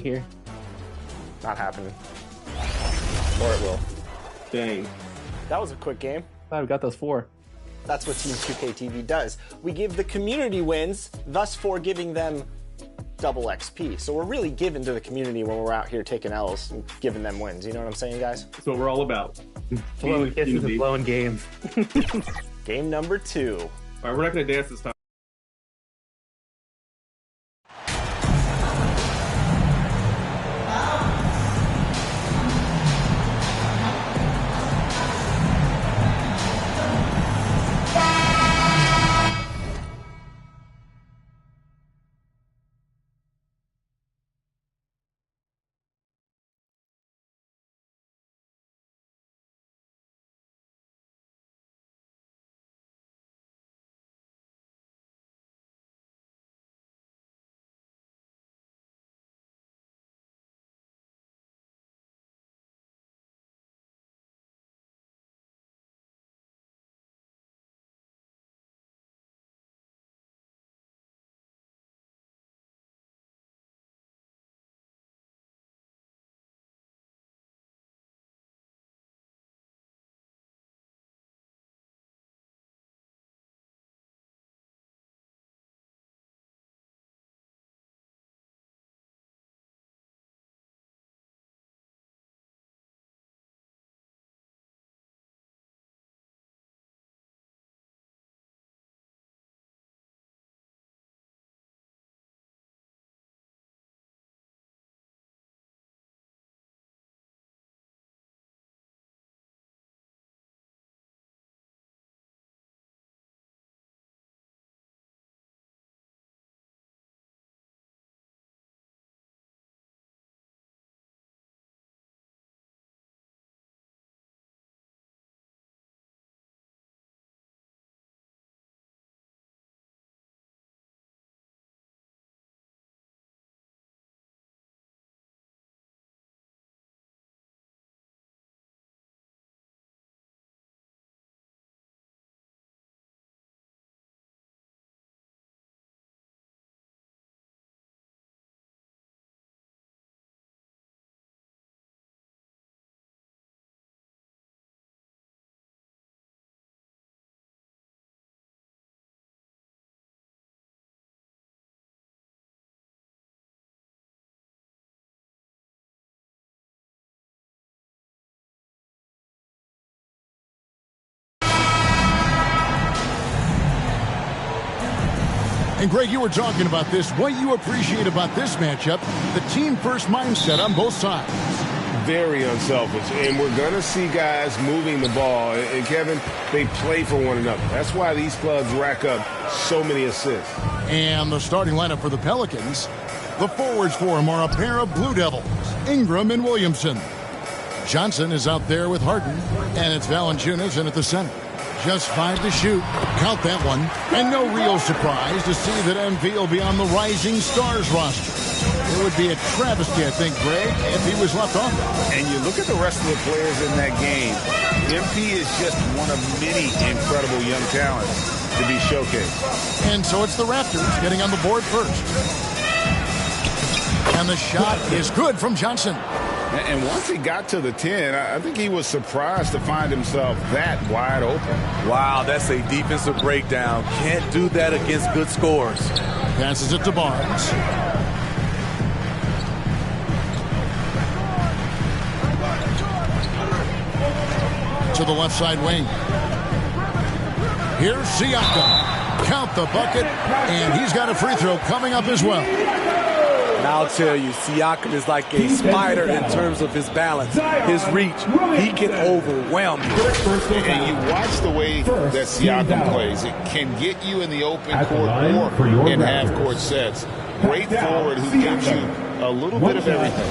here. Not happening. Or it will. Dang. That was a quick game. Glad we got those 4. That's what Team 2K TV does. We give the community wins, thus for giving them double XP. So we're really giving to the community when we're out here taking L's and giving them wins. You know what I'm saying, guys? That's what we're all about. Blowing kisses and blowing games. Game number 2. All right, we're not going to dance this time. And Greg, you were talking about this. What you appreciate about this matchup, the team-first mindset on both sides. Very unselfish. And we're going to see guys moving the ball. And, Kevin, they play for one another. That's why these clubs rack up so many assists. And the starting lineup for the Pelicans, the forwards for them are a pair of Blue Devils, Ingram and Williamson. Johnson is out there with Harden, and it's Valanciunas in at the center. Just 5 to shoot. Count that one. And no real surprise to see that MV will be on the Rising Stars roster. It would be a travesty, I think, Greg, if he was left off. And you look at the rest of the players in that game. MP is just one of many incredible young talents to be showcased. And so it's the Raptors getting on the board first. And the shot is good from Johnson. And once he got to the 10, I think he was surprised to find himself that wide open. Wow, that's a defensive breakdown. Can't do that against good scores. Passes it to Barnes. To the left side wing. Here's Siakam. Count the bucket, and he's got a free throw coming up as well. And I'll tell you, Siakam is like a spider in terms of his balance, his reach. He can overwhelm you. And you watch the way that Siakam plays. It can get you in the open court or in half-court sets. Great forward who gives you a little bit of everything.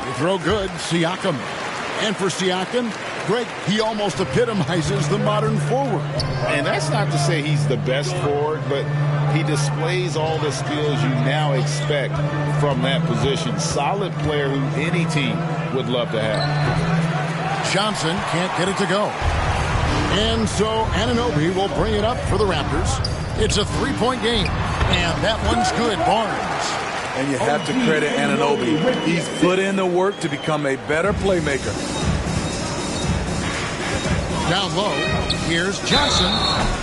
They throw good, Siakam. And for Siakam, Greg, he almost epitomizes the modern forward. And that's not to say he's the best forward, but he displays all the skills you now expect from that position. Solid player who any team would love to have. Johnson can't get it to go. And so Anunoby will bring it up for the Raptors. It's a 3-point game. And that one's good, Barnes. And you have to credit Anunoby. He's put in the work to become a better playmaker. Down low, here's Johnson.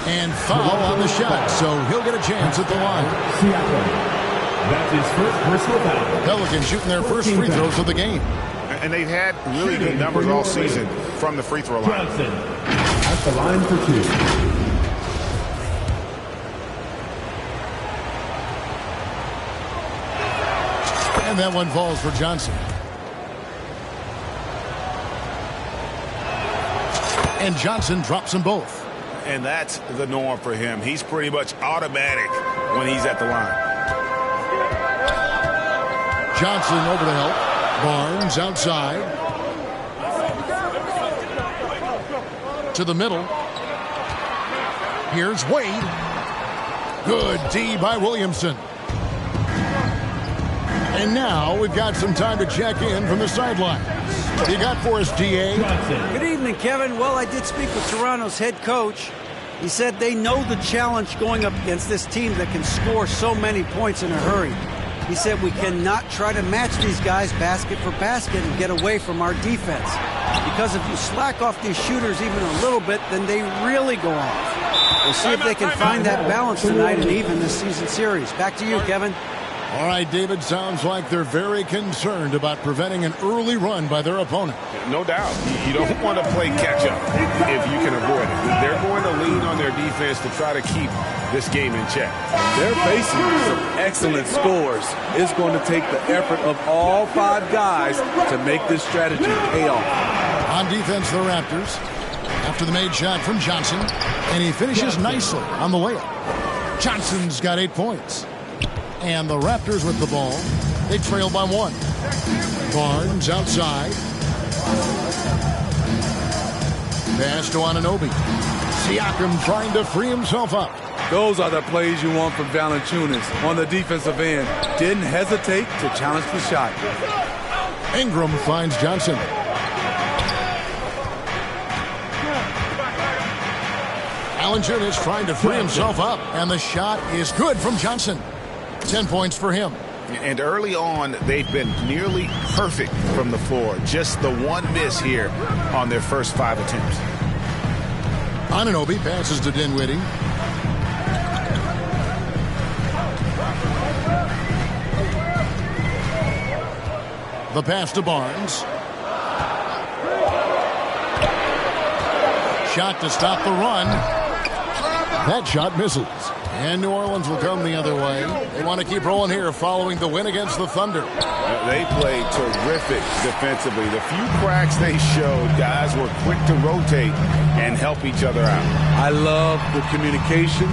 And foul on the shot, so he'll get a chance at the line. That's his first personal foul. Pelicans shooting their first free throws of the game. And they've had really good numbers all season from the free throw line. Johnson at the line for 2. And that one falls for Johnson. And Johnson drops them both. And that's the norm for him. He's pretty much automatic when he's at the line. Johnson over to help. Barnes outside. To the middle. Here's Wade. Good D by Williamson. And now we've got some time to check in from the sidelines. What do you got for us, D.A.? Good evening, Kevin. Well, I did speak with Toronto's head coach. He said they know the challenge going up against this team that can score so many points in a hurry. He said we cannot try to match these guys basket for basket and get away from our defense. Because if you slack off these shooters even a little bit, then they really go off. We'll see if they can find that balance tonight and even this season series. Back to you, Kevin. All right, David, sounds like they're very concerned about preventing an early run by their opponent. No doubt. You don't want to play catch-up if you can avoid it. They're going to lean on their defense to try to keep this game in check. They're facing some excellent scores. It's going to take the effort of all 5 guys to make this strategy pay off. On defense, the Raptors. After the made shot from Johnson. And he finishes nicely on the layup. Johnson's got 8 points. And the Raptors with the ball. They trail by 1. Barnes outside. Pass to Anunoby. Siakam trying to free himself up. Those are the plays you want from Valanciunas on the defensive end. Didn't hesitate to challenge the shot. Ingram finds Johnson. Valanciunas trying to free himself up. And the shot is good from Johnson. 10 points for him. And early on, they've been nearly perfect from the floor. Just the one miss here on their first 5 attempts. Anunoby passes to Dinwiddie. The pass to Barnes. Shot to stop the run. That shot misses. And New Orleans will come the other way. They want to keep rolling here following the win against the Thunder. They played terrific defensively. The few cracks they showed, guys were quick to rotate and help each other out. I love the communication,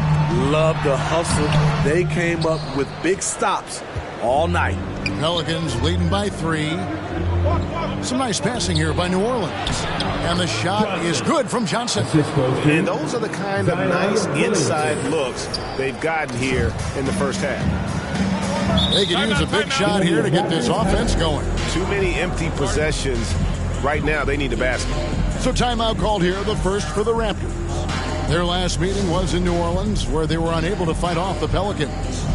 love the hustle. They came up with big stops all night. Pelicans leading by 3. Some nice passing here by New Orleans. And the shot is good from Johnson. And those are the kind of nice inside looks they've gotten here in the first half. They could use a big shot here to get this offense going. Too many empty possessions. Right now, they need a basket. So timeout called here, the first for the Raptors. Their last meeting was in New Orleans, where they were unable to fight off the Pelicans.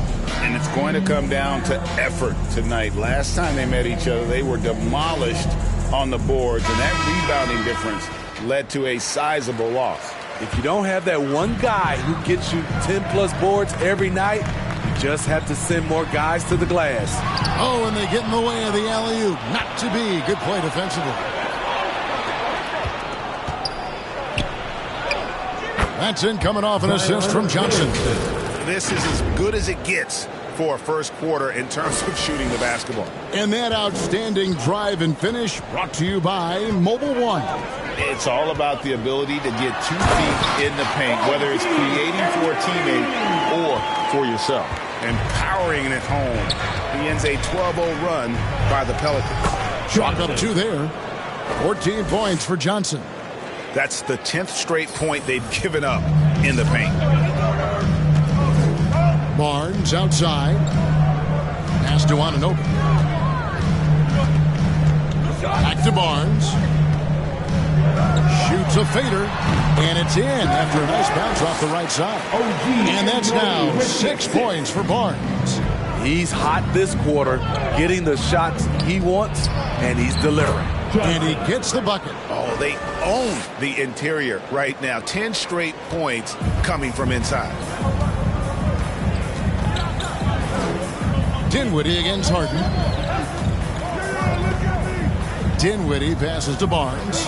And it's going to come down to effort tonight. Last time they met each other, they were demolished on the boards, and that rebounding difference led to a sizable loss. If you don't have that one guy who gets you 10-plus boards every night, you just have to send more guys to the glass. Oh, and they get in the way of the alley-oop. Not to be. Good play defensively. That's in, coming off an assist from Johnson. This is as good as it gets for a first quarter in terms of shooting the basketball. And that outstanding drive and finish brought to you by Mobile One. It's all about the ability to get 2 feet in the paint, whether it's creating for a teammate or for yourself. And powering it home. He ends a 12-0 run by the Pelicans. Chalk up 2 there. 14 points for Johnson. That's the 10th straight point they've given up in the paint. Barnes outside. Pass to Anunoby. Back to Barnes. Shoots a fader, and it's in after a nice bounce off the right side. And that's now 6 points for Barnes. He's hot this quarter, getting the shots he wants, and he's delivering. And he gets the bucket. Oh, they own the interior right now. 10 straight points coming from inside. Dinwiddie against Harden. Dinwiddie passes to Barnes.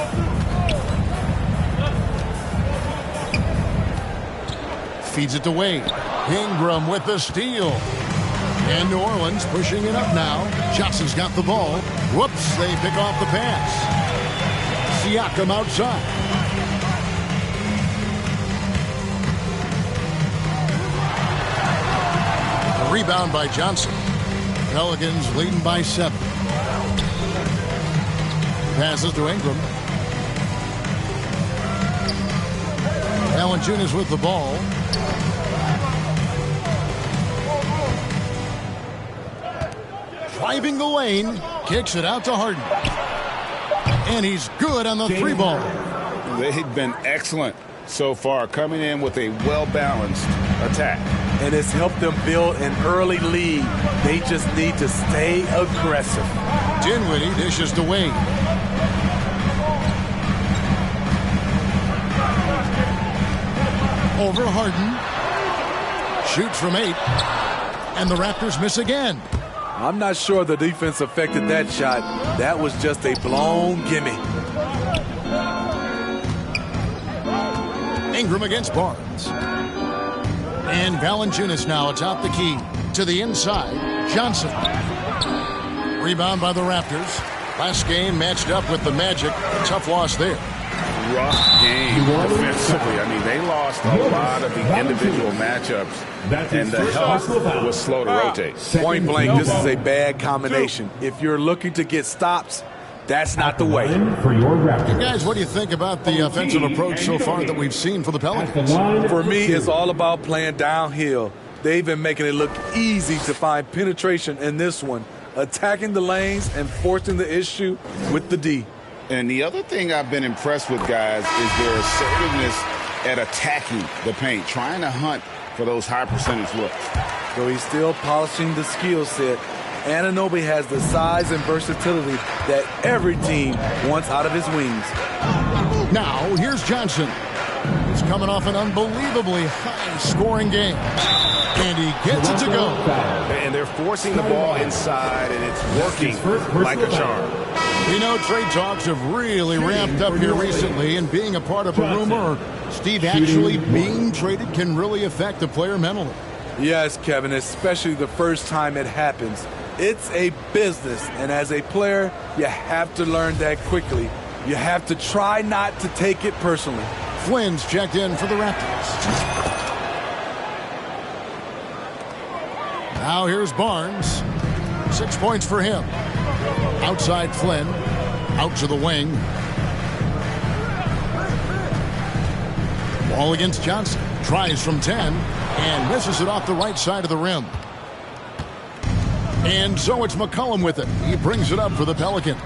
Feeds it to Wade. Ingram with the steal. And New Orleans pushing it up now. Johnson's got the ball. Whoops, they pick off the pass. Siakam outside. A rebound by Johnson. Pelicans leading by 7. Passes to Ingram. Valanciunas with the ball. Driving the lane, kicks it out to Harden. And he's good on the 3 ball. They've been excellent so far, coming in with a well-balanced attack. And it's helped them build an early lead. They just need to stay aggressive. Dinwiddie dishes to Wade. Over Harden. Shoots from 8. And the Raptors miss again. I'm not sure the defense affected that shot. That was just a blown gimme. Ingram against Barnes. And Valanciunas now atop the key. To the inside. Johnson. Rebound by the Raptors. Last game matched up with the Magic. Tough loss there. Rough game defensively. I mean, they lost a lot of the individual matchups, and the help was slow to rotate. Point blank, this is a bad combination. If you're looking to get stops, that's not the way. You guys, what do you think about the offensive approach so far that we've seen for the Pelicans? For me, it's all about playing downhill. They've been making it look easy to find penetration in this one, attacking the lanes and forcing the issue with the D. And the other thing I've been impressed with, guys, is their assertiveness at attacking the paint, trying to hunt for those high percentage looks. So he's still polishing the skill set. Anunoby has the size and versatility that every team wants out of his wings. Now, here's Johnson. He's coming off an unbelievably high-scoring game. And he gets it to go. And they're forcing the ball inside, and it's working like a charm. We know trade talks have really ramped up here recently, and being a part of a rumor or Steve actually being traded can really affect the player mentally. Yes, Kevin, especially the first time it happens. It's a business, and as a player, you have to learn that quickly. You have to try not to take it personally. Flynn's checked in for the Raptors. Now here's Barnes. 6 points for him. Outside Flynn. Out to the wing. Ball against Johnson. Tries from 10 and misses it off the right side of the rim. And so it's McCollum with it. He brings it up for the Pelicans.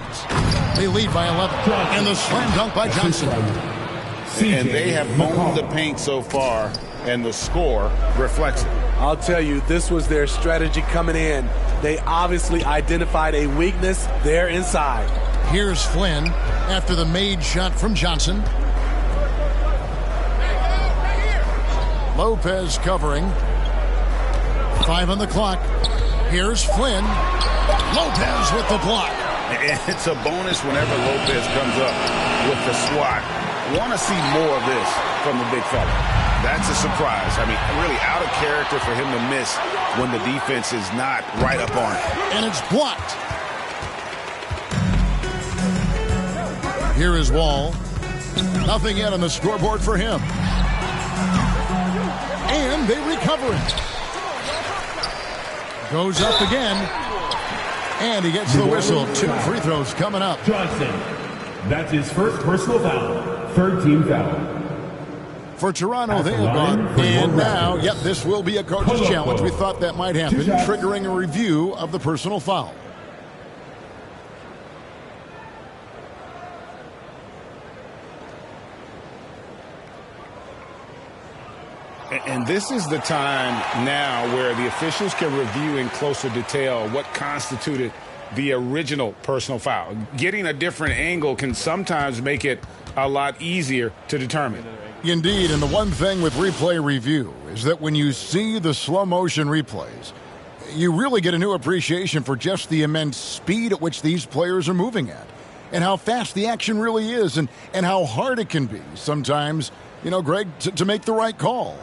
They lead by 11. And the slam dunk by Johnson. And they have owned the paint so far, and the score reflects it. I'll tell you, this was their strategy coming in. They obviously identified a weakness there inside. Here's Flynn after the made shot from Johnson. Lopez covering. 5 on the clock. Here's Flynn. Lopez with the block. And it's a bonus whenever Lopez comes up with the swat. Want to see more of this from the big fella. That's a surprise. I mean, really out of character for him to miss when the defense is not right up on it. And it's blocked. Here is Wall. Nothing yet on the scoreboard for him. And they recover it. Goes up again. And he gets the whistle. 2 free throws coming up. Johnson. That's his first personal foul. Third team foul. For Toronto, they have gone. And now, yep, this will be a coach's challenge. We thought that might happen, triggering a review of the personal foul. And this is the time now where the officials can review in closer detail what constituted the original personal foul. Getting a different angle can sometimes make it a lot easier to determine. Indeed, and the one thing with replay review is that when you see the slow motion replays, you really get a new appreciation for just the immense speed at which these players are moving at, and how fast the action really is, and how hard it can be sometimes, Greg, to make the right call.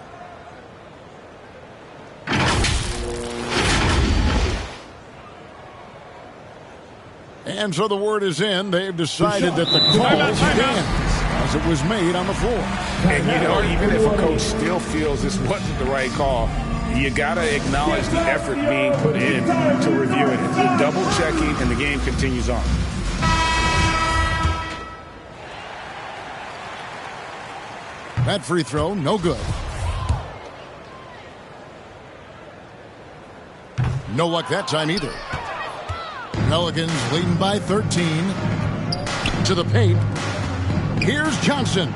And so the word is in. They've decided that the call stands as it was made on the floor. And, even if a coach still feels this wasn't the right call, you got to acknowledge the effort being put in to review it. The double checking, and the game continues on. That free throw, no good. No luck that time either. Pelicans leading by 13. To the paint. Here's Johnson.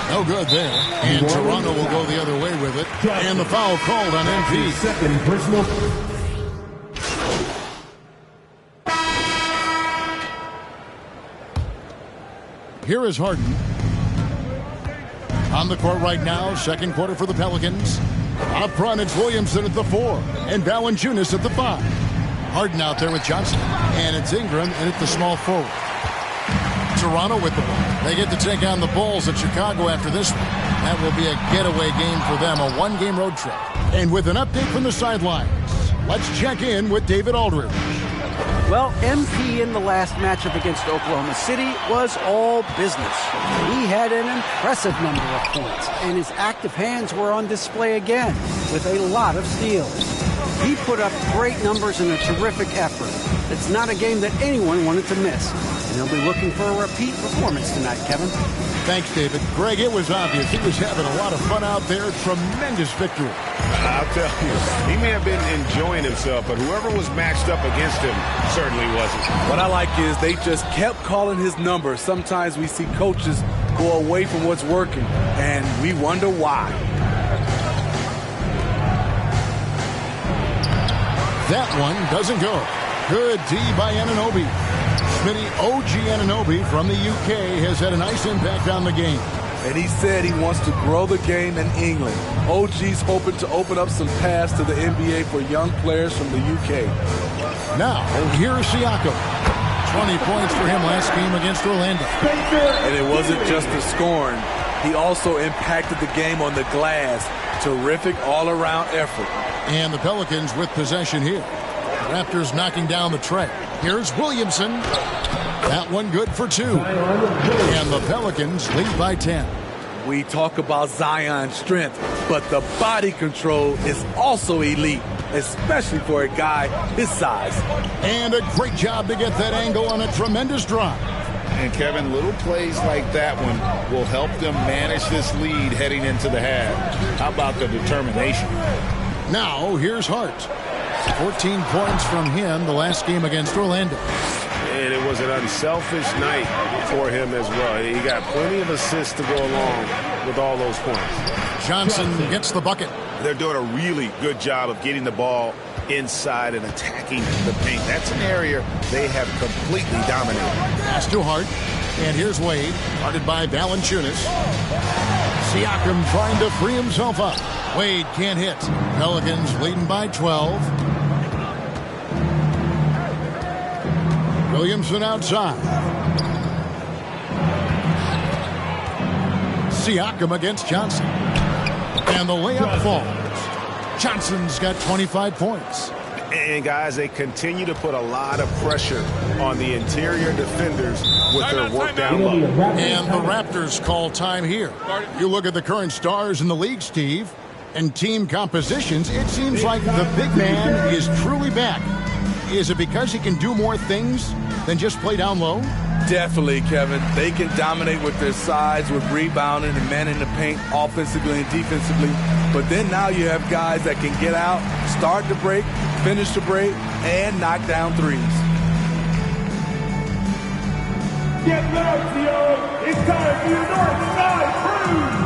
No good there. And Toronto will go the other way with it. And the foul called on MP. Second personal. Here is Harden. On the court right now, second quarter for the Pelicans. Up front, it's Williamson at the 4. And Valanciunas at the 5. Harden out there with Johnson. And it's Ingram and at the small forward. Toronto with the ball. They get to take on the Bulls at Chicago after this one. That will be a getaway game for them, a one-game road trip. And with an update from the sidelines, let's check in with David Aldridge. Well, MP in the last matchup against Oklahoma City was all business. He had an impressive number of points, and his active hands were on display again with a lot of steals. He put up great numbers and a terrific effort. It's not a game that anyone wanted to miss, and they'll be looking for a repeat performance tonight, Kevin. Thanks, David. Greg, it was obvious. He was having a lot of fun out there. Tremendous victory. I'll tell you, he may have been enjoying himself, but whoever was matched up against him certainly wasn't. What I like is they just kept calling his number. Sometimes we see coaches go away from what's working, and we wonder why. That one doesn't go. Good D by Anunoby. Smitty OG Anunoby from the UK has had a nice impact on the game. And he said he wants to grow the game in England. OG's hoping to open up some paths to the NBA for young players from the UK. Now, here's Siakam. 20 points for him last game against Orlando. And it wasn't just the scoring. He also impacted the game on the glass. Terrific all-around effort. And the Pelicans with possession here. Raptors knocking down the tray. Here's Williamson. That one good for 2. And the Pelicans lead by 10. We talk about Zion's strength, but the body control is also elite, especially for a guy his size. And a great job to get that angle on a tremendous drive. And, Kevin, little plays like that one will help them manage this lead heading into the half. How about the determination? Now, here's Hart. 14 points from him the last game against Orlando. And it was an unselfish night for him as well. He got plenty of assists to go along with all those points. Johnson gets the bucket. They're doing a really good job of getting the ball inside and attacking the paint. That's an area they have completely dominated. Pass to Hart. And here's Wade, guarded by Valanciunas. Siakam trying to free himself up. Wade can't hit. Pelicans leading by 12. Williamson outside. Siakam against Johnson. And the layup falls. Johnson's got 25 points. And, guys, they continue to put a lot of pressure on the interior defenders with their work down low. And the Raptors call time here. You look at the current stars in the league, Steve, and team compositions, it seems like the big man is truly back. Is it because he can do more things than just play down low? Definitely, Kevin. They can dominate with their size, with rebounding and manning the paint offensively and defensively. But then now you have guys that can get out, start the break, finish the break, and knock down threes. Get loud, Theo. It's time for your North Side Crew.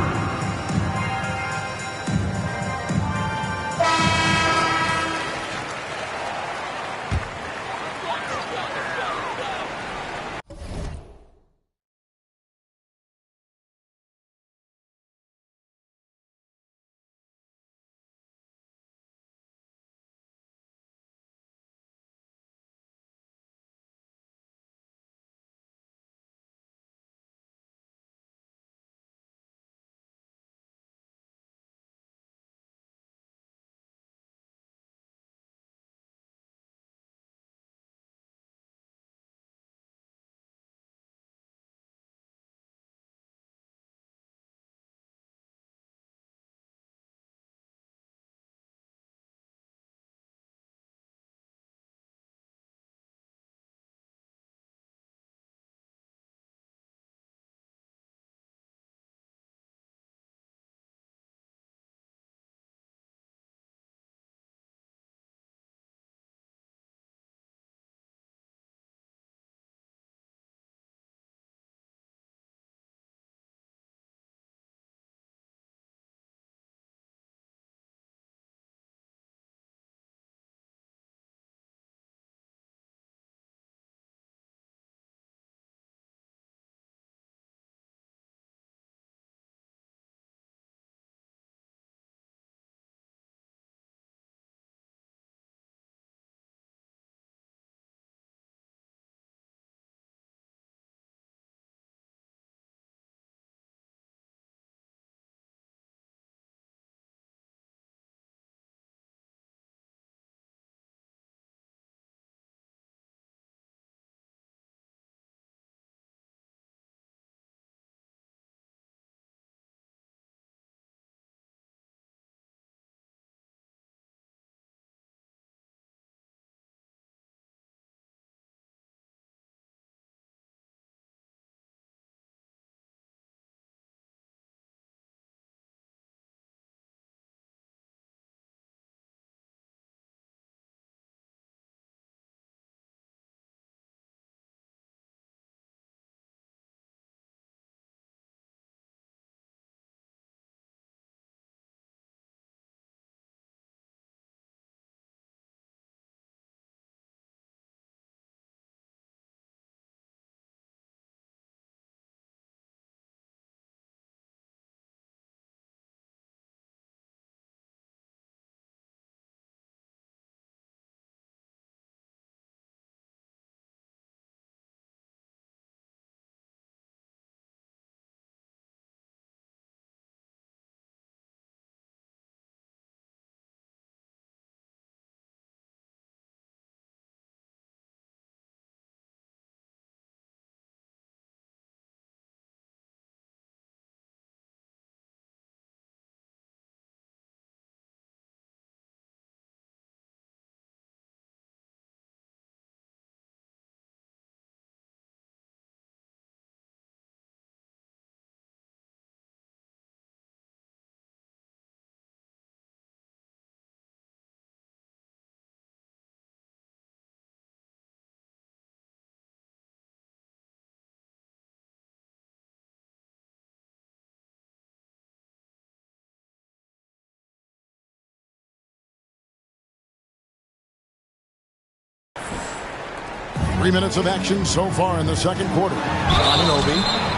3 minutes of action so far in the second quarter.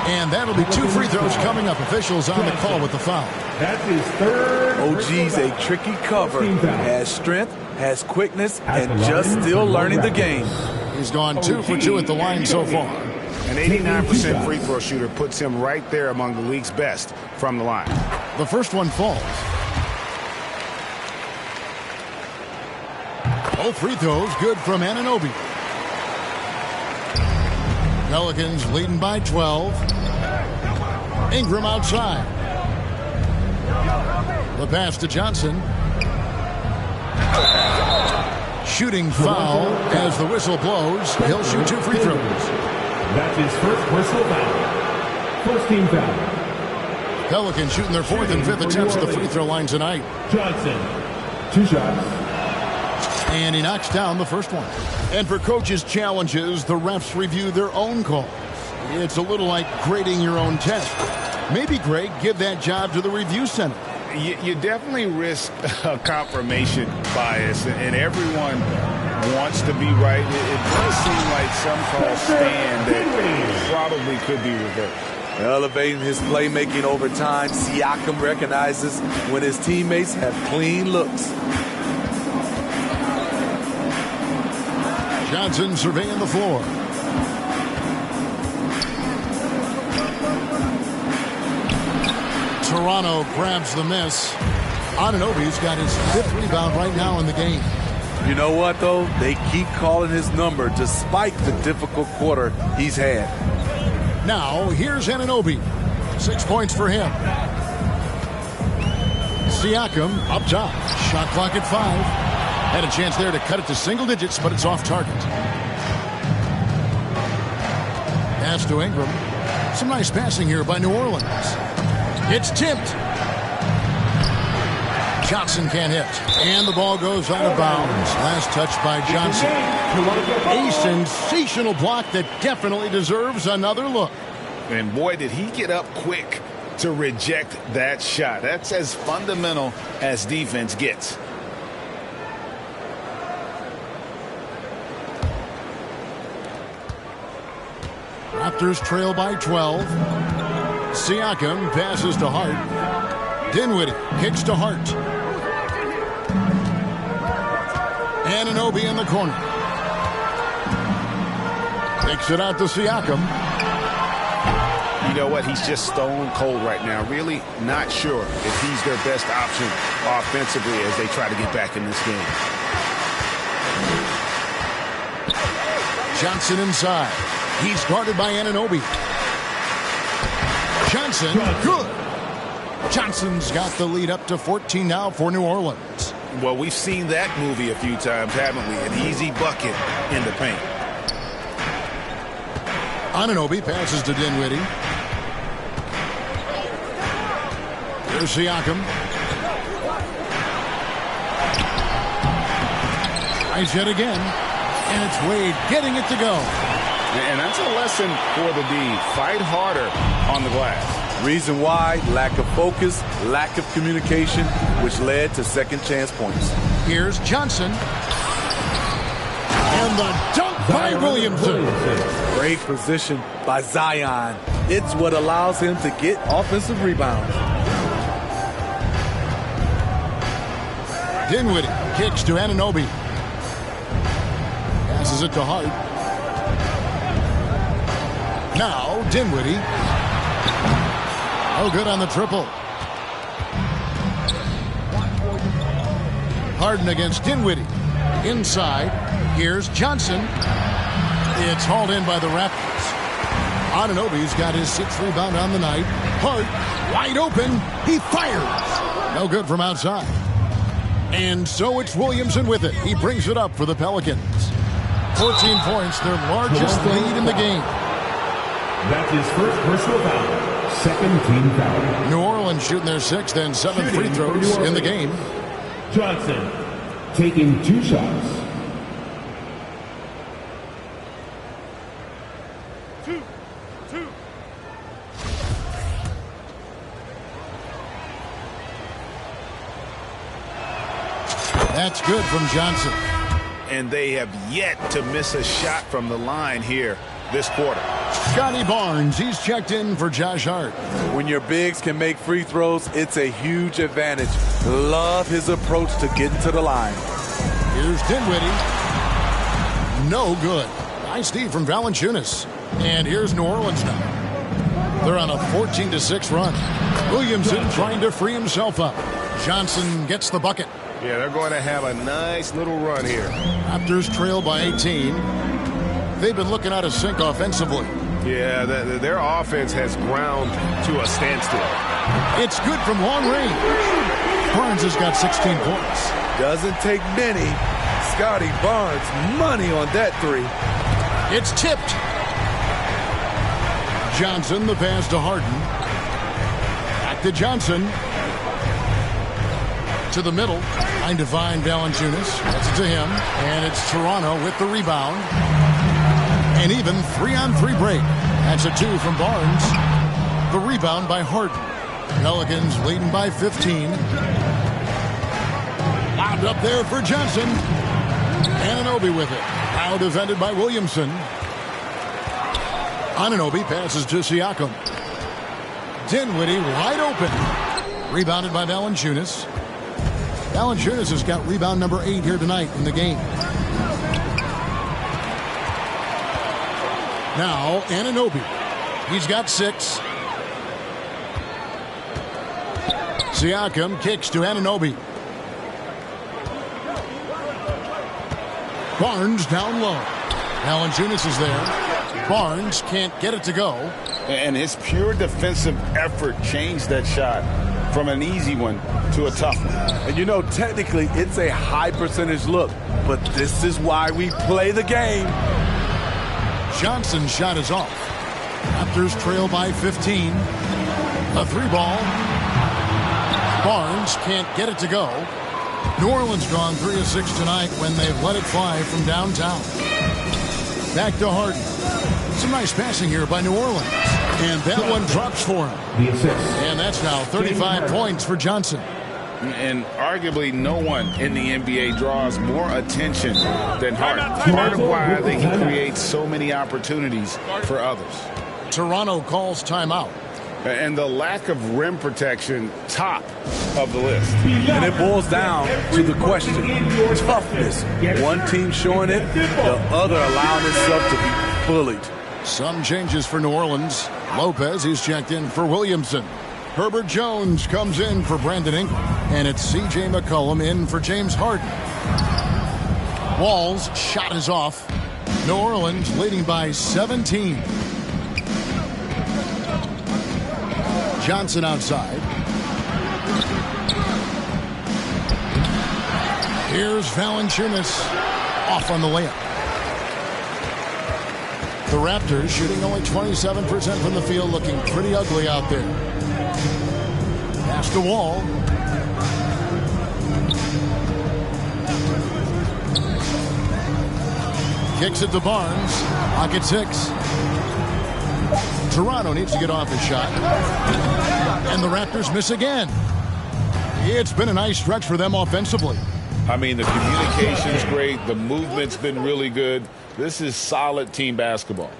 And that'll be 2 free throws coming up. Officials on the call with the foul. That's his third. OG's a tricky cover. Has strength, has quickness, and just still learning the game. He's gone 2 for 2 at the line so far. An 89% free throw shooter puts him right there among the league's best from the line. The first one falls. Both free throws good from Anunoby. Pelicans leading by 12. Ingram outside. The pass to Johnson. Shooting foul as the whistle blows. He'll shoot 2 free throws. That's his first personal foul. First team foul. Pelicans shooting their 4th and 5th attempts at the free throw line tonight. Johnson, 2 shots. And he knocks down the first one. And for coaches' challenges, the refs review their own calls. It's a little like grading your own test. Maybe, Greg, give that job to the review center. You definitely risk a confirmation bias, and everyone wants to be right. It does seem like some calls stand that probably could be reversed. Elevating his playmaking over time, Siakam recognizes when his teammates have clean looks. Johnson surveying the floor. Toronto grabs the miss. Anunoby's got his 5th rebound right now in the game. You know what, though? They keep calling his number despite the difficult quarter he's had. Now, here's Anunoby. 6 points for him. Siakam up top. Shot clock at 5. Had a chance there to cut it to single digits, but it's off target. Pass to Ingram. Some nice passing here by New Orleans. It's tipped. Johnson can't hit. And the ball goes out of bounds. Last touch by Johnson. A sensational block that definitely deserves another look. And boy, did he get up quick to reject that shot. That's as fundamental as defense gets. Raptors trail by 12. Siakam passes to Hart. Dinwiddie kicks to Hart. Anunoby in the corner. Takes it out to Siakam. You know what? He's just stone cold right now. Really not sure if he's their best option offensively as they try to get back in this game. Johnson inside. He's guarded by Anunoby. Johnson, good. Johnson's got the lead up to 14 now for New Orleans. Well, we've seen that movie a few times, haven't we? An easy bucket in the paint. Anunoby passes to Dinwiddie. Here's Siakam. Tries yet again. And it's Wade getting it to go. And that's a lesson for the D. Fight harder on the glass. Reason why? Lack of focus, lack of communication, which led to second chance points. Here's Johnson. And the dunk by Williamson. Great position by Zion. It's what allows him to get offensive rebounds. Dinwiddie kicks to Anunoby. Passes it to Hart. Now Dinwiddie. Oh, good on the triple. Harden against Dinwiddie. Inside. Here's Johnson. It's hauled in by the Raptors. Anunoby's got his 6th rebound on the night. Hart, wide open. He fires. No good from outside. And so it's Williamson with it. He brings it up for the Pelicans. 14 points, their largest lead in the game. That's his first personal foul. Second team foul. New Orleans shooting their 6th and 7th free throws in the game. Johnson taking 2 shots. That's good from Johnson. and they have yet to miss a shot from the line here this quarter. Scotty Barnes, he's checked in for Josh Hart. When your bigs can make free throws, it's a huge advantage. Love his approach to getting to the line. Here's Dinwiddie. No good. Nice D from Valanciunas. And here's New Orleans now. They're on a 14-6 run. Williamson trying to free himself up. Johnson gets the bucket. Yeah, they're going to have a nice little run here. Raptors trail by 18. They've been looking out of sync offensively. Yeah, their offense has ground to a standstill. It's good from long range. Barnes has got 16 points. Doesn't take many. Scotty Barnes, money on that three. It's tipped. Johnson, the pass to Harden. Back to Johnson. To the middle. Trying to find Valanciunas. Gets it to him. And it's Toronto with the rebound. And even 3-on-3 break. That's a 2 from Barnes. The rebound by Harden. Pelicans leading by 15. Lobbed up there for Johnson. Anunoby with it. Now defended by Williamson. Anunoby passes to Siakam. Dinwiddie wide open. Rebounded by Valanciunas. Valanciunas has got rebound number 8 here tonight in the game. Now Anunoby. He's got 6. Siakam kicks to Anunoby. Barnes down low. Valanciunas is there. Barnes can't get it to go. And his pure defensive effort changed that shot from an easy one to a tough one. And you know, technically, it's a high percentage look, but this is why we play the game. Johnson's shot is off. Raptors trail by 15. A 3-ball. Barnes can't get it to go. New Orleans gone 3 of 6 tonight when they've let it fly from downtown. Back to Harden. Some nice passing here by New Orleans. And that one drops for him. The assist. And that's now 35 points for Johnson. And arguably no one in the NBA draws more attention than Harden. Part of why I think he creates so many opportunities for others. Toronto calls timeout. And the lack of rim protection, top of the list. And it boils down to the question, toughness. One team showing it, the other allowing itself to be bullied. Some changes for New Orleans. Lopez, he's checked in for Williamson. Herbert Jones comes in for Brandon Ingram. And it's C.J. McCollum in for James Harden. Wall's shot is off. New Orleans leading by 17. Johnson outside. Here's Valanciunas off on the layup. The Raptors shooting only 27% from the field, looking pretty ugly out there. Pass to Wall. Kicks it to Barnes. Pocket 6. Toronto needs to get off his shot. And the Raptors miss again. It's been a nice stretch for them offensively. I mean, the communication's great. The movement's been really good. This is solid team basketball.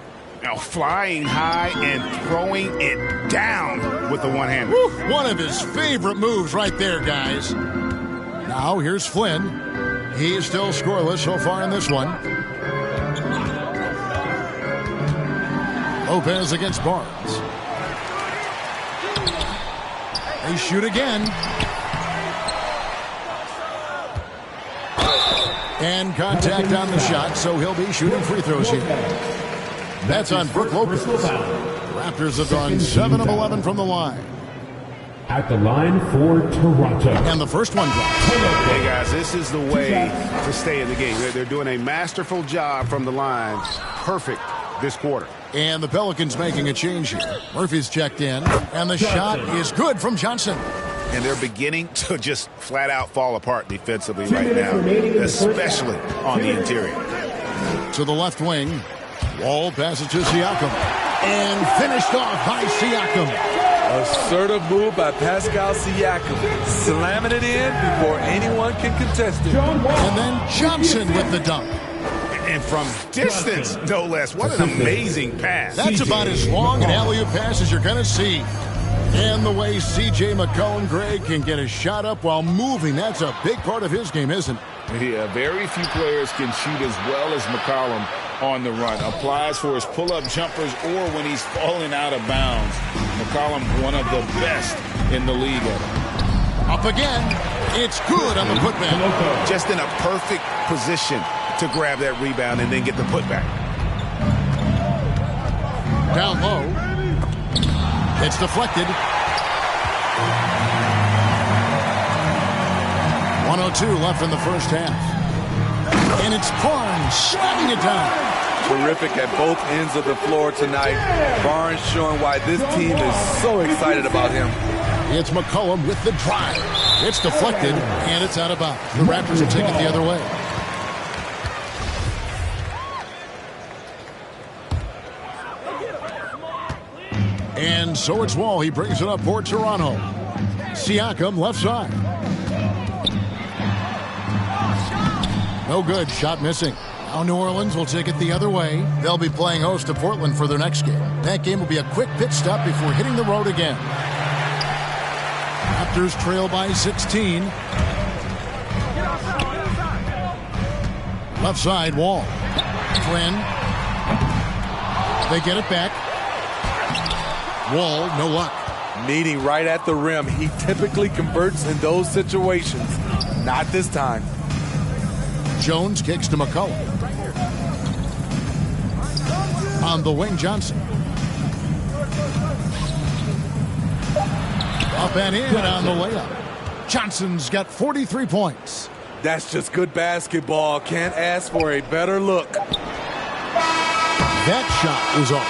Now flying high and throwing it down with the one-hander. One of his favorite moves right there, guys. Now here's Flynn. He's still scoreless so far in this one. Lopez against Barnes. They shoot again. And contact on the shot, so he'll be shooting free throws here. That's on Brook Lopez. The Raptors have gone 7 of 11 from the line. At the line for Toronto. And the first one drops. Hey, guys, this is the way to stay in the game. They're doing a masterful job from the line. Perfect this quarter. And the Pelicans making a change here. Murphy's checked in, and the shot is good from Johnson. And they're beginning to just flat out fall apart defensively right now, especially on the interior. To the left wing. Wall passes to Siakam. And finished off by Siakam. Assertive move by Pascal Siakam, slamming it in before anyone can contest it. And then Johnson with the dunk. And from distance, no less. What an amazing pass. That's about as long an alley-oop pass as you're going to see. And the way C.J. McCollum, Greg, can get a shot up while moving, that's a big part of his game, isn't it? Yeah, very few players can shoot as well as McCollum on the run. Applies for his pull-up jumpers or when he's falling out of bounds. McCollum, one of the best in the league at it. Up again. It's good on the putback. Just in a perfect position to grab that rebound and then get the putback. Down low. It's deflected. 1:02 left in the first half. And it's Barnes slamming it down. Terrific at both ends of the floor tonight. Barnes showing why this team is so excited about him. It's McCollum with the drive. It's deflected, and it's out of bounds. The Raptors will take it the other way. And so it's Wall. He brings it up for Toronto. Siakam left side. No good. Shot missing. Now New Orleans will take it the other way. They'll be playing host to Portland for their next game. That game will be a quick pit stop before hitting the road again. Raptors trail by 16. Left side, Wall. Flynn. They get it back. Wall, no luck. Meeting right at the rim. He typically converts in those situations. Not this time. Jones kicks to McCollum. On the wing, Johnson. Up and in on the layup. Johnson's got 43 points. That's just good basketball. Can't ask for a better look. That shot is off.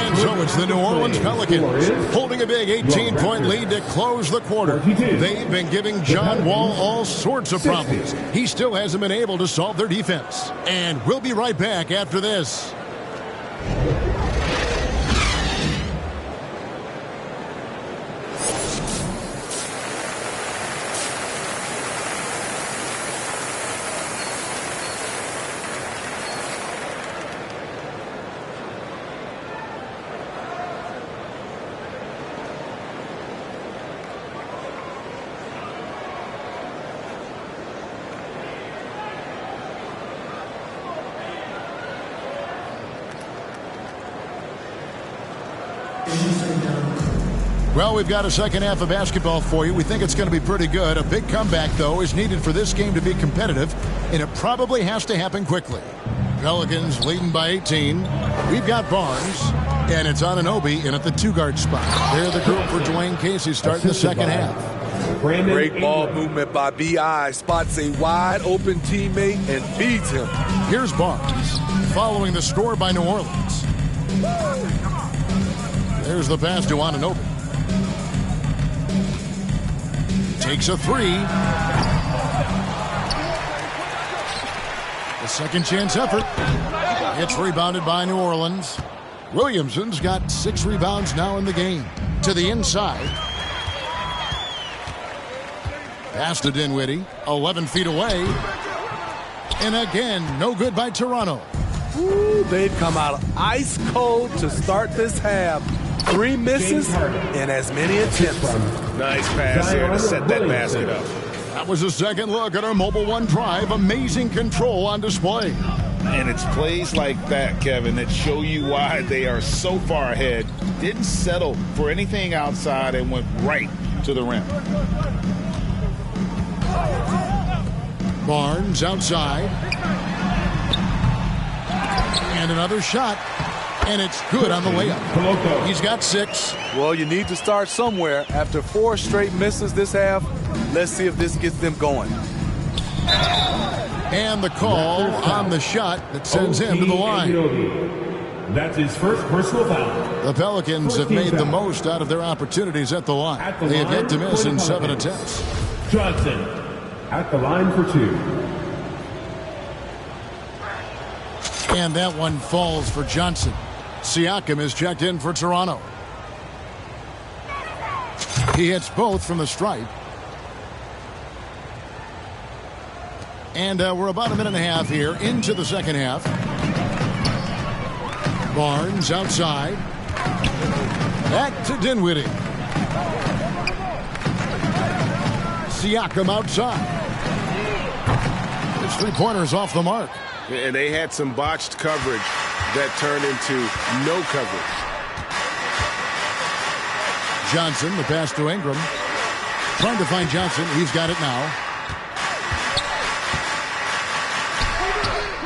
And so it's the New Orleans Pelicans holding a big 18-point lead to close the quarter. They've been giving John Wall all sorts of problems. He still hasn't been able to solve their defense. And we'll be right back after this. Well, we've got a second half of basketball for you. We think it's going to be pretty good. A big comeback, though, is needed for this game to be competitive, and it probably has to happen quickly. Pelicans leading by 18. We've got Barnes, and it's Anunoby in at the two-guard spot. They're the group for Dwayne Casey starting the second half. Great ball movement by B.I. Spots a wide-open teammate and feeds him. Here's Barnes, following the score by New Orleans. There's the pass to Anunoby. Takes a three. A second chance effort. It's rebounded by New Orleans. Williamson's got 6 rebounds now in the game. To the inside. Pass to Dinwiddie. 11 feet away. And again, no good by Toronto. Ooh, they've come out ice cold to start this half. 3 misses and as many attempts. Nice pass here to set that basket up. That was a second look at our Mobile One drive. Amazing control on display. And it's plays like that, Kevin, that show you why they are so far ahead. Didn't settle for anything outside and went right to the rim. Barnes outside. And another shot. And it's good on the layup. He's got 6. Well, you need to start somewhere. After 4 straight misses this half, let's see if this gets them going. And the call on the shot that sends him to the line. That's his first personal foul. The Pelicans have made the most out of their opportunities at the line. They have yet to miss in 7 attempts. Johnson at the line for 2. And that one falls for Johnson. Siakam is checked in for Toronto. He hits both from the stripe. And we're about a minute and a half here into the second half. Barnes outside. Back to Dinwiddie. Siakam outside. His three-pointers off the mark. And they had some botched coverage that turned into no coverage. Johnson, the pass to Ingram. Trying to find Johnson. He's got it now.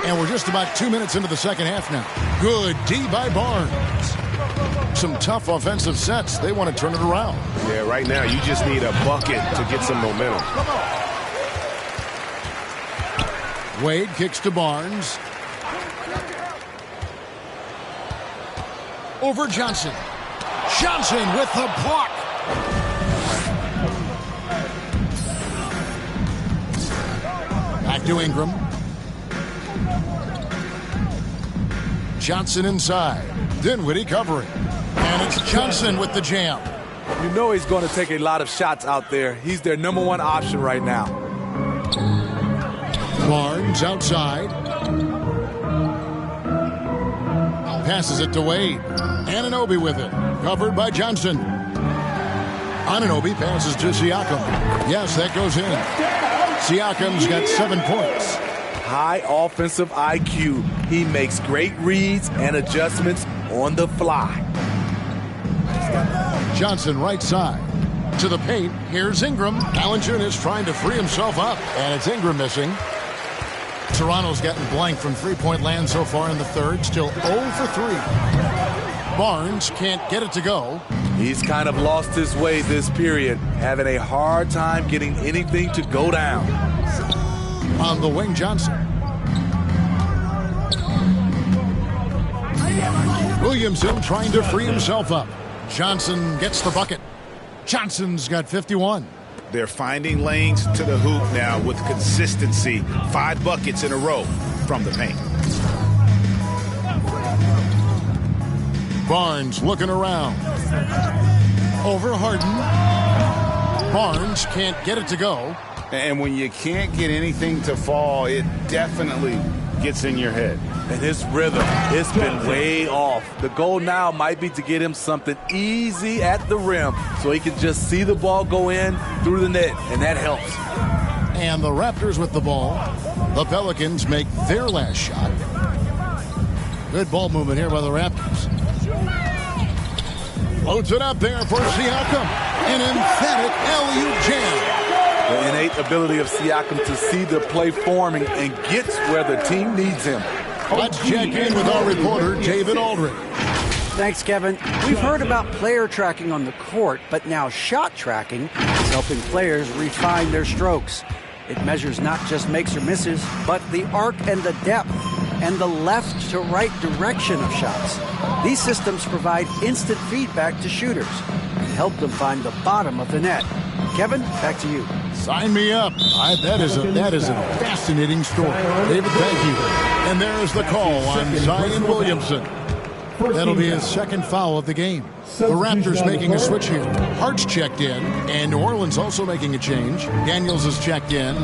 And we're just about 2 minutes into the second half now. Good D by Barnes. Some tough offensive sets. They want to turn it around. Yeah, right now you just need a bucket to get some momentum. Wade kicks to Barnes. Over Johnson. Johnson with the block. Back to Ingram. Johnson inside. Dinwiddie covering. And it's Johnson with the jam. You know he's going to take a lot of shots out there. He's their number one option right now. Barnes outside. Passes it to Wade. Anunoby with it. Covered by Johnson. Anunoby passes to Siakam. Yes, that goes in. Siakam's got 7 points. High offensive IQ. He makes great reads and adjustments on the fly. Johnson right side. To the paint. Here's Ingram. Valanciunas trying to free himself up. And it's Ingram missing. Toronto's gotten blank from three-point land so far in the third. Still 0 for 3. Barnes can't get it to go. He's kind of lost his way this period, having a hard time getting anything to go down. On the wing, Johnson. Williamson trying to free himself up. Johnson gets the bucket. Johnson's got 51. They're finding lanes to the hoop now with consistency. 5 buckets in a row from the paint. Barnes looking around. Over Harden. Barnes can't get it to go. And when you can't get anything to fall, it definitely gets in your head. And his rhythm, it's been way off. The goal now might be to get him something easy at the rim so he can just see the ball go in through the net, and that helps. And the Raptors with the ball. The Pelicans make their last shot. Good ball movement here by the Raptors. Loads it up there for Siakam. An emphatic LU jam. The innate ability of Siakam to see the play forming and gets where the team needs him. Let's check in with our reporter, David Aldridge. Thanks, Kevin. We've heard about player tracking on the court, but now shot tracking is helping players refine their strokes. It measures not just makes or misses, but the arc and the depth and the left to right direction of shots. These systems provide instant feedback to shooters and help them find the bottom of the net. Kevin, back to you. Sign me up. That is a fascinating story. David, thank you. And there's the call on Zion Williamson. That'll be his second foul of the game. The Raptors making a switch here. Hart's checked in, and New Orleans also making a change. Daniels is checked in.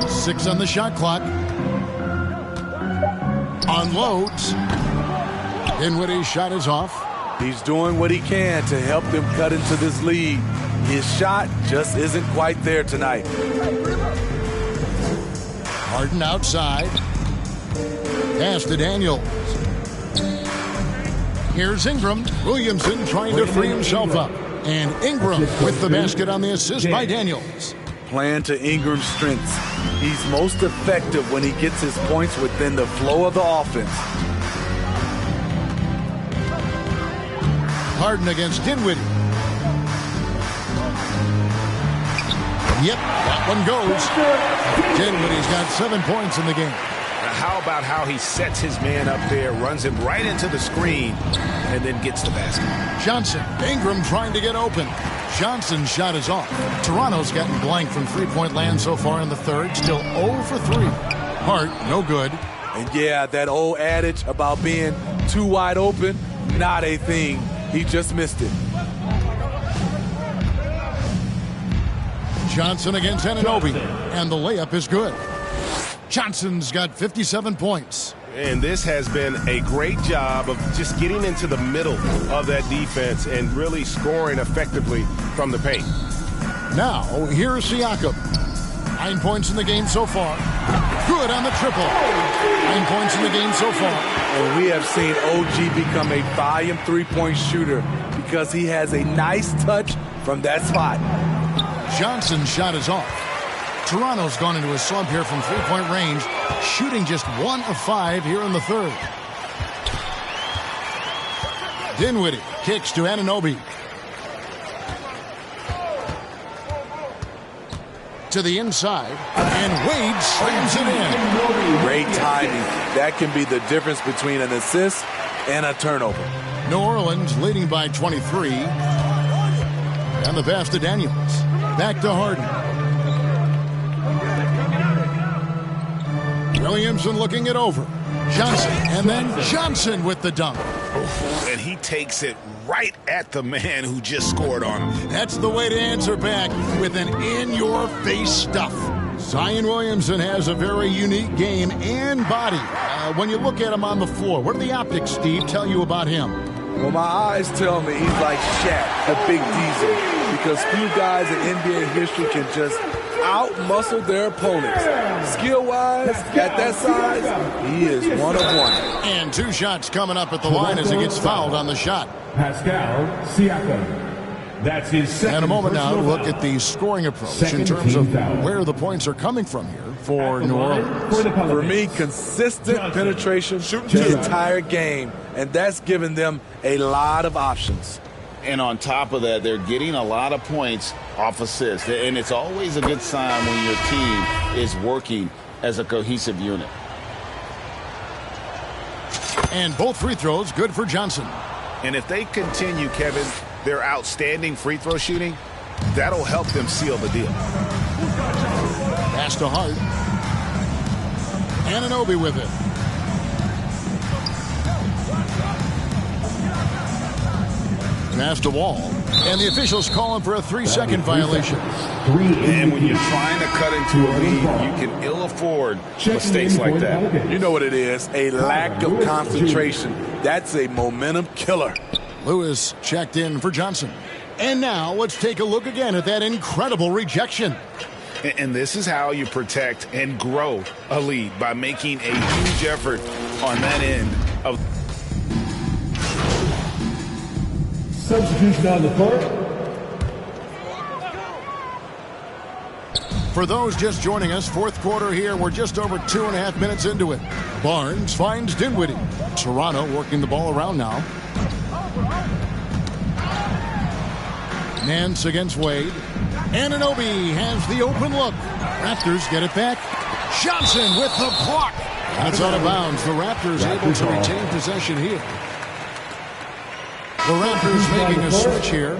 6 on the shot clock. Unloads. Dinwiddie's shot is off. He's doing what he can to help them cut into this lead. His shot just isn't quite there tonight. Harden outside. Pass to Daniels. Here's Ingram. Williamson trying to free himself up. And Ingram with the basket on the assist by Daniels. Playing to Ingram's strengths. He's most effective when he gets his points within the flow of the offense. Harden against Dinwiddie. Yep, that one goes. Dinwiddie's got 7 points in the game. Now how about how he sets his man up there, runs him right into the screen, and then gets the basket. Johnson, Ingram trying to get open. Johnson's shot is off. Toronto's gotten blank from three-point land so far in the third. Still 0 for 3. Hart, no good. And yeah, that old adage about being too wide open, not a thing. He just missed it. Johnson against Anunoby, and the layup is good. Johnson's got 57 points. And this has been a great job of just getting into the middle of that defense and really scoring effectively from the paint. Now, here's Siakam. 9 points in the game so far. Good on the triple. 9 points in the game so far. And we have seen OG become a volume three-point shooter because he has a nice touch from that spot. Johnson's shot is off. Toronto's gone into a slump here from three-point range, shooting just 1 of 5 here in the third. Dinwiddie kicks to Anunoby. To the inside, and Wade slams it in. Great timing. That can be the difference between an assist and a turnover. New Orleans leading by 23. And the pass to Daniels. Back to Harden. Williamson looking it over. Johnson, and then Johnson with the dunk. And he takes it right at the man who just scored on him. That's the way to answer back with an in-your-face stuff. Zion Williamson has a very unique game and body. When you look at him on the floor, what do the optics, Steve, tell you about him? Well, my eyes tell me he's like Shaq, the big diesel, because few guys in NBA history can just out-muscle their opponents. Skill-wise, at that size, he is one of one. And 2 shots coming up at the line as he gets fouled on the shot. Pascal Siakam. That's his second. And a moment now to personal look foul. at the scoring approach Second in terms of team foul. where the points are coming from here for At the New line Orleans. for the Pelicans. For me, consistent Johnson. penetration the entire game, and that's given them a lot of options. And on top of that, they're getting a lot of points off assists. And it's always a good sign when your team is working as a cohesive unit. And both free throws good for Johnson. And if they continue, Kevin, their outstanding free throw shooting, that'll help them seal the deal. Pass to Hart. Anunoby with it. Pass to Wall. And the officials call him for a 3-second violation. And when you're trying to cut into a lead, you can ill afford mistakes like that. You know what it is, a lack of concentration. That's a momentum killer. Lewis checked in for Johnson. And now let's take a look again at that incredible rejection. And this is how you protect and grow a lead, by making a huge effort on that end of. Substitution on the court. For those just joining us, fourth quarter here. We're just over 2.5 minutes into it. Barnes finds Dinwiddie. Toronto working the ball around now. Nance against Wade. Anunoby has the open look. Raptors get it back. Johnson with the block. And it's out of bounds. The Raptors able to retain possession here. The Raptors making a switch here.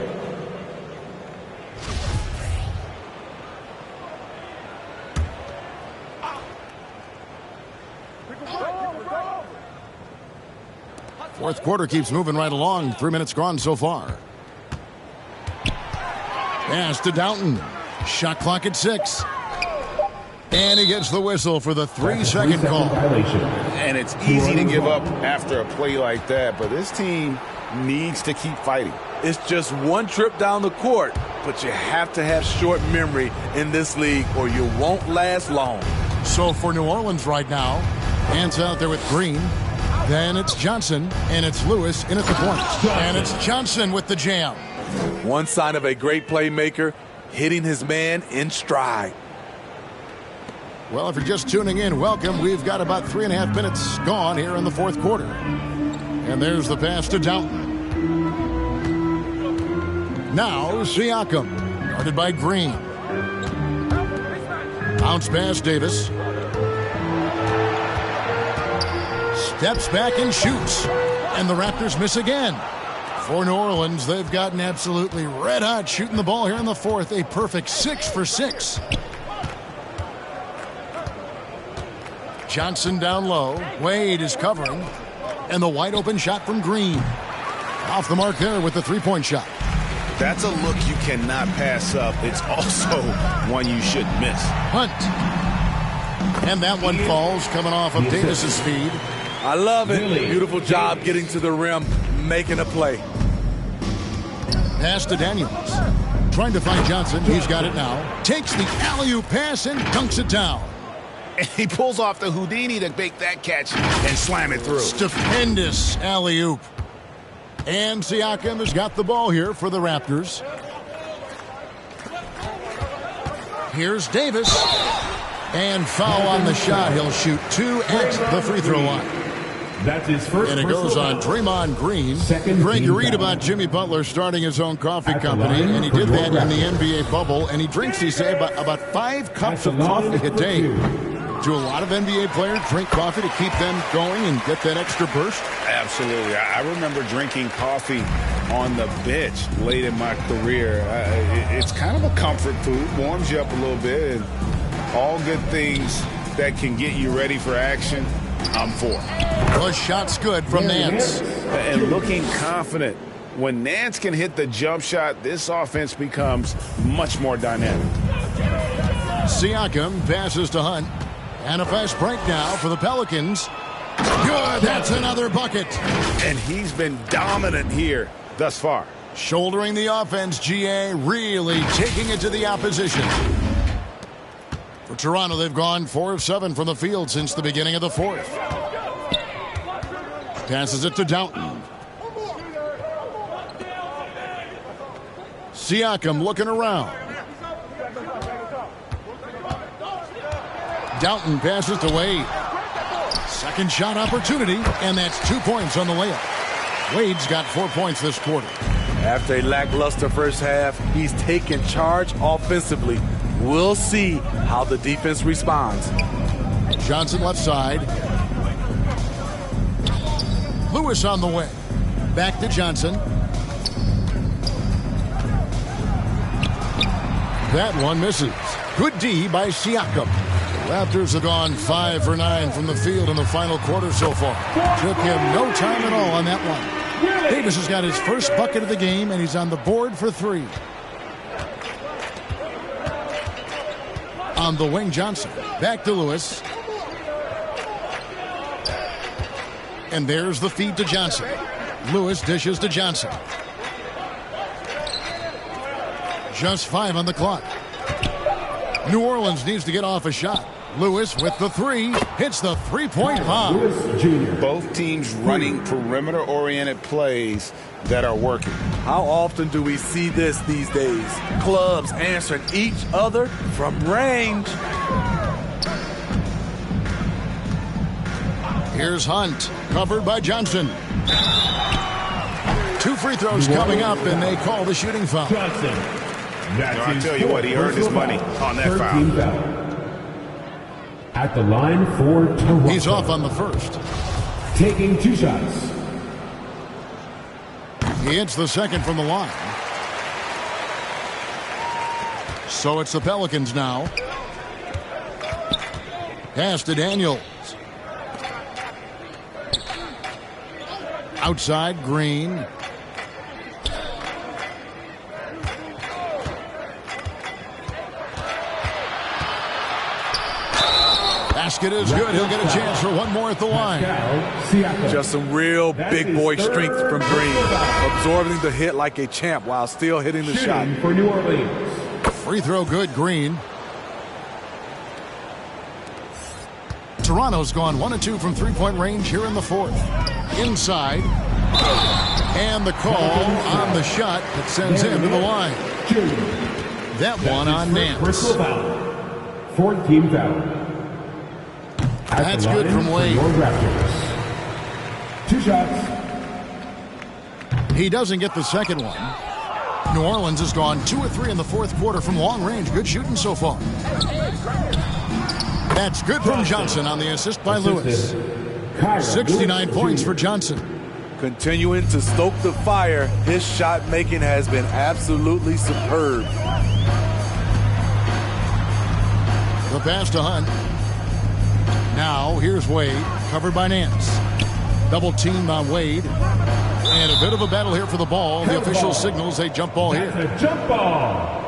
Fourth quarter keeps moving right along. 3 minutes gone so far. Pass to Downton. Shot clock at 6. And he gets the whistle for the 3-second call. And it's easy to give up after a play like that, but this team needs to keep fighting. It's just one trip down the court, but you have to have short memory in this league or you won't last long. So for New Orleans right now, Nance out there with Green. Then it's Johnson, and it's Lewis in at the point. And it's Johnson with the jam. One sign of a great playmaker, hitting his man in stride. Well, if you're just tuning in, welcome. We've got about 3.5 minutes gone here in the fourth quarter. And there's the pass to Downton. Now Siakam, guarded by Green. Bounce pass Davis. Steps back and shoots. And the Raptors miss again. For New Orleans, they've gotten absolutely red hot shooting the ball here in the fourth. A perfect 6 for 6. Johnson down low. Wade is covering. And the wide open shot from Green. Off the mark there with the 3-point shot. That's a look you cannot pass up. It's also one you shouldn't miss. Hunt. And that one falls, coming off of Davis's feed. I love it. Beautiful job getting to the rim, making a play. Pass to Daniels. Trying to find Johnson. He's got it now. Takes the alley-oop pass and dunks it down. And he pulls off the Houdini to make that catch and slam it through. Stupendous alley-oop. And Siakam has got the ball here for the Raptors. Here's Davis. And foul on the shot. He'll shoot 2 at the free throw line. That's his first. And it goes on Draymond Green. Greg, you read about Jimmy Butler starting his own coffee company, and he did that in the NBA bubble, and he drinks, he say, about 5 cups of coffee a day. Do a lot of NBA players drink coffee to keep them going and get that extra burst? Absolutely. I remember drinking coffee on the bench late in my career. It's kind of a comfort food, warms you up a little bit, and all good things that can get you ready for action, I'm for. The shot's good from Nance. And looking confident. When Nance can hit the jump shot, this offense becomes much more dynamic. Siakam passes to Hunt. And a fast break now for the Pelicans. Good, that's another bucket. And he's been dominant here thus far. Shouldering the offense, GA really taking it to the opposition. For Toronto, they've gone 4 of 7 from the field since the beginning of the 4th. Passes it to Downton. Siakam looking around. Downton passes to Wade. Second shot opportunity, and that's 2 points on the layup. Wade's got 4 points this quarter. After a lackluster first half, he's taken charge offensively. We'll see how the defense responds. Johnson left side. Lewis on the way. Back to Johnson. That one misses. Good D by Siakam. Raptors have gone 5 for 9 from the field in the final quarter so far. Took him no time at all on that one. Davis has got his first bucket of the game, and he's on the board for 3. On the wing, Johnson. Back to Lewis. And there's the feed to Johnson. Lewis dishes to Johnson. Just 5 on the clock. New Orleans needs to get off a shot. Lewis with the 3, hits the three-point bomb. Both teams running perimeter-oriented plays that are working. How often do we see this these days? Clubs answering each other from range. Here's Hunt, covered by Johnson. 2 free throws coming up, and they call the shooting foul. I'll tell you what, he earned his money on that foul. At the line for Toronto. He's off on the first. Taking 2 shots. He hits the second from the line. So it's the Pelicans now. Pass to Daniels. Outside, Green. Basket is good. He'll get a chance for one more at the line. Just some real big boy strength from Green. Absorbing the hit like a champ while still hitting the shot. For New Orleans. Free throw good, Green. Toronto's gone 1 of 2 from three-point range here in the 4th. Inside. And the call on the shot that sends him to the line. That one on Nance. 4th team foul. That's good from Wade. 2 shots. He doesn't get the second one. New Orleans has gone 2 of 3 in the 4th quarter from long range. Good shooting so far. That's good from Johnson on the assist by Lewis. 69 points for Johnson. Continuing to stoke the fire, his shot making has been absolutely superb. The pass to Hunt. Now here's Wade, covered by Nance. Double team on Wade. And a bit of a battle here for the ball. The official signals a jump ball here. That's a jump ball.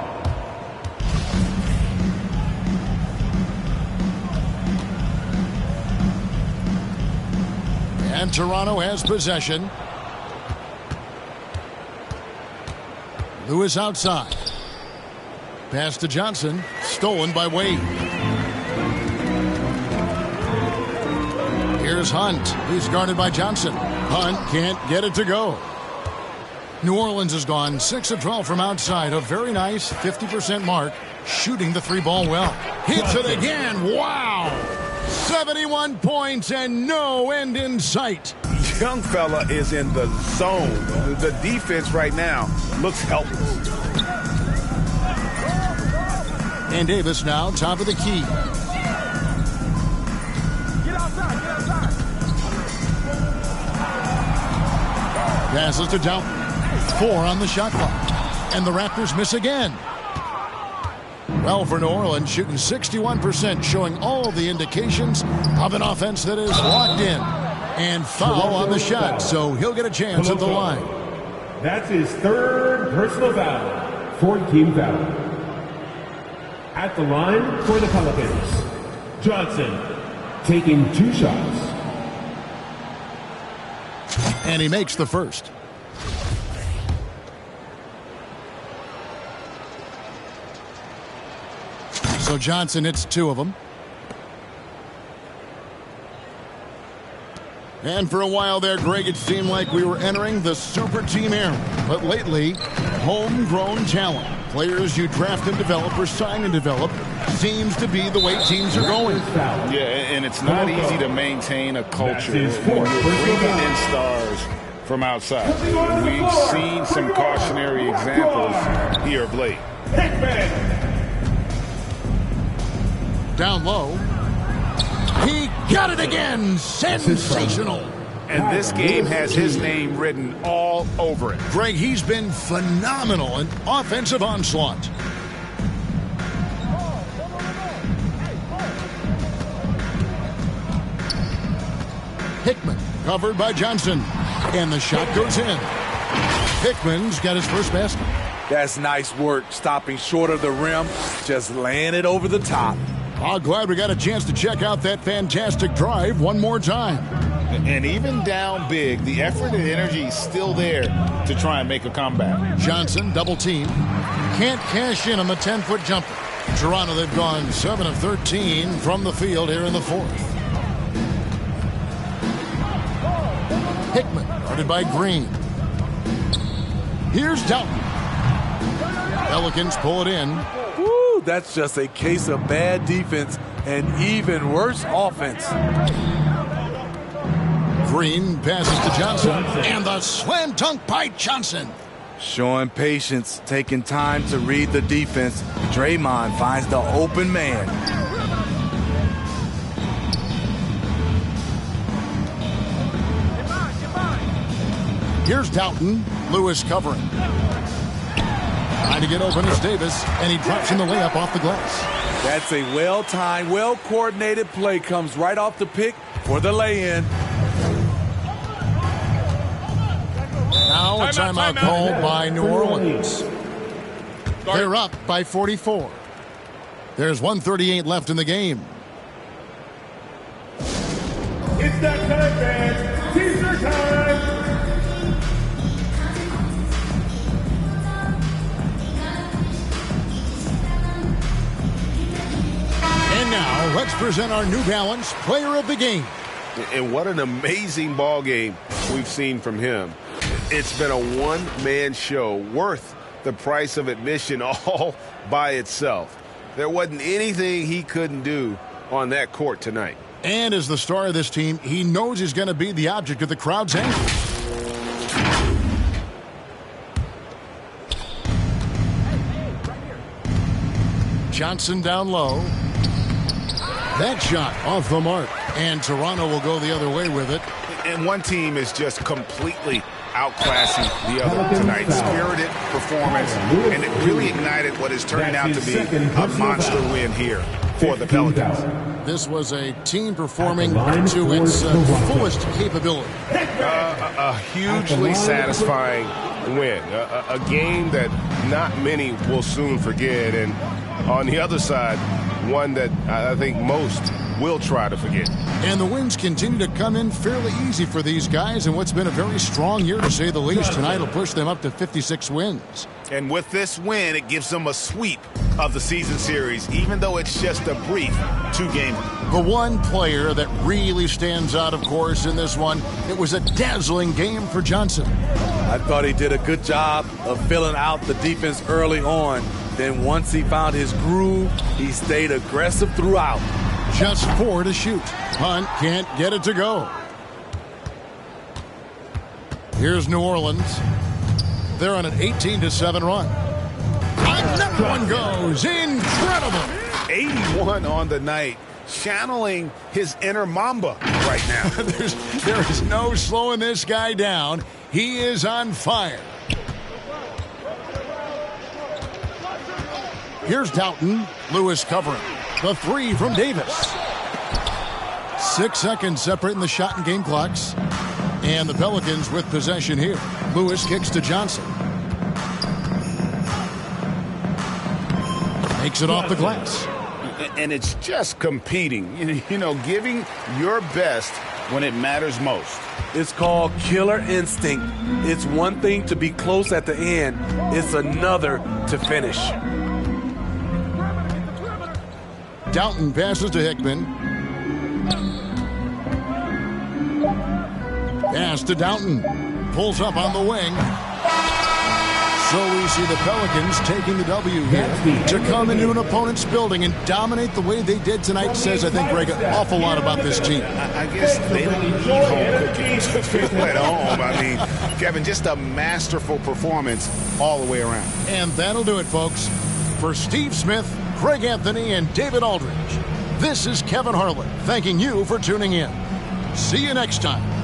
And Toronto has possession. Lewis outside. Pass to Johnson. Stolen by Wade. Here's Hunt. He's guarded by Johnson. Hunt can't get it to go. New Orleans has gone 6 of 12 from outside. A very nice 50% mark. Shooting the three ball well. Hits it again. Wow! 71 points and no end in sight. Young fella is in the zone. The defense right now looks helpless. And Davis now top of the key. Get outside. Passes to Downton. 4 on the shot clock. And the Raptors miss again. Well, for New Orleans, shooting 61%, showing all the indications of an offense that is locked in. And foul on the shot, so he'll get a chance at the line. That's his third personal foul. 4th-team foul. At the line for the Pelicans, Johnson taking 2 shots. And he makes the first. So Johnson hits 2 of them. And for a while there, Greg, it seemed like we were entering the super team era. But lately, homegrown talent, players you draft and develop or sign and develop, seems to be the way teams are going. Yeah, and it's not easy to maintain a culture when you're bringing in stars from outside. We've seen some cautionary examples here of late. Down low. He got it again. Sensational. And this game has his name written all over it. Greg, he's been phenomenal in offensive onslaught. Hickman covered by Johnson. And the shot goes in. Hickman's got his first basket. That's nice work, stopping short of the rim, just laying it over the top. Oh, glad we got a chance to check out that fantastic drive one more time. And even down big, the effort and energy is still there to try and make a comeback. Johnson, double team. Can't cash in on the 10-foot jumper. Toronto, they've gone 7 of 13 from the field here in the 4th. Hickman, guarded by Green. Here's Downton. Pelicans pull it in. Woo, that's just a case of bad defense and even worse offense. Green passes to Johnson, and the slam dunk by Johnson. Showing patience, taking time to read the defense. Draymond finds the open man. Here's Downton. Lewis covering. Trying to get open is Davis, and he drops in the layup off the glass. That's a well-timed, well-coordinated play. Comes right off the pick for the lay-in. Now a timeout called by New Orleans. They're up by 44. There's 1:38 left in the game. It's that time, fans. Teaser time. And now let's present our New Balance Player of the Game. And what an amazing ball game we've seen from him. It's been a one-man show worth the price of admission all by itself. There wasn't anything he couldn't do on that court tonight. And as the star of this team, he knows he's going to be the object of the crowd's anger. Johnson down low. That shot off the mark. And Toronto will go the other way with it. And one team is just completely outclassing the other tonight. Spirited performance, and it really ignited what is turning out to be a monster win here for the Pelicans. This was a team performing to its fullest capability. A hugely satisfying win. A game that not many will soon forget. And on the other side, one that I think most will try to forget. And the wins continue to come in fairly easy for these guys in what's been a very strong year, to say the least. Tonight will push them up to 56 wins. And with this win, it gives them a sweep of the season series, even though it's just a brief 2-game. The one player that really stands out, of course, in this one, it was a dazzling game for Johnson. I thought he did a good job of filling out the defense early on. Then once he found his groove, he stayed aggressive throughout. Just 4 to shoot. Hunt can't get it to go. Here's New Orleans. They're on an 18-7 run. Another one goes. Incredible. 81 on the night. Channeling his inner Mamba right now. There is no slowing this guy down. He is on fire. Here's Doughton. Lewis covering. The 3 from Davis. 6 seconds separating the shot and game clocks. And the Pelicans with possession here. Lewis kicks to Johnson. Makes it off the glass. And it's just competing, you know, giving your best when it matters most. It's called killer instinct. It's one thing to be close at the end. It's another to finish. Doughton passes to Hickman. Pass to Doughton. Pulls up on the wing. So we see the Pelicans taking the W here. To come into an opponent's building and dominate the way they did tonight says, I think, Greg, an awful lot about this team. I guess they don't need home cooking to feel at home. I mean, Kevin, just a masterful performance all the way around. And that'll do it, folks. For Steve Smith, Craig Anthony, and David Aldridge, this is Kevin Harlan thanking you for tuning in. See you next time.